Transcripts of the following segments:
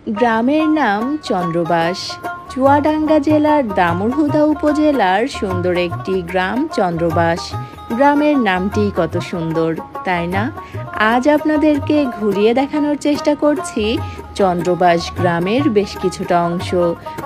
গ্রামের নাম চন্দ্রবাস। চুয়াডাঙ্গা জেলার দামুড়হুদা উপজেলার সুন্দর একটি গ্রাম চন্দ্রবাস। গ্রামের নামটি কত সুন্দর, তাই না? আজ আপনাদেরকে ঘুরিয়ে দেখানোর চেষ্টা করছি চন্দ্রবাস গ্রামের বেশ কিছুটা অংশ।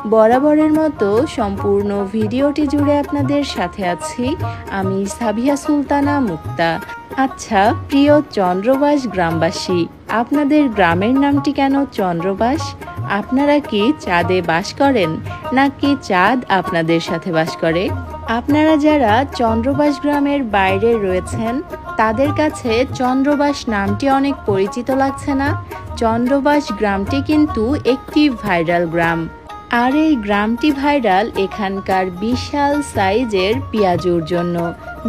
বরাবরের মতো সম্পূর্ণ ভিডিওটি জুড়ে আপনাদের সাথে আছি আমি সাবিহা সুলতানা মুক্তা। আচ্ছা প্রিয় চন্দ্রবাস গ্রামবাসী, আপনাদের গ্রামের নামটি কেন চন্দ্রবাস? আপনারা কি চাঁদে বাস করেন, নাকি চাঁদ আপনাদের সাথে বাস করে? আপনারা যারা চন্দ্রবাস গ্রামের বাইরে রয়েছেন তাদের কাছে চন্দ্রবাস নামটি অনেক পরিচিত লাগছে না? চন্দ্রবাস গ্রামটি কিন্তু একটি ভাইরাল গ্রাম। আর এই গ্রামটি ভাইরাল এখানকার বিশাল সাইজের পেঁয়াজুর জন্য।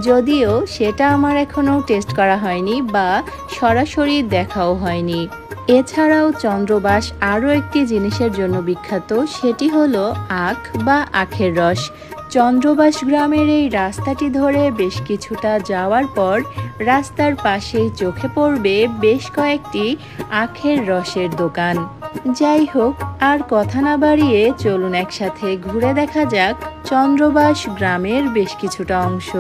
যদিও সেটা আমার এখনো টেস্ট করা হয়নি বা সরাসরি দেখাও হয়নি। এছাড়াও চন্দ্রবাস আরও একটি জিনিসের জন্য বিখ্যাত, সেটি হলো আখ বা আখের রস। চন্দ্রবাস গ্রামের এই রাস্তাটি ধরে বেশ কিছুটা যাওয়ার পর রাস্তার পাশেই চোখে পড়বে বেশ কয়েকটি আখের রসের দোকান। যাই হোক, আর কথা না বাড়িয়ে চলুন একসাথে ঘুরে দেখা যাক চন্দ্রবাস গ্রামের বেশ কিছুটা অংশ।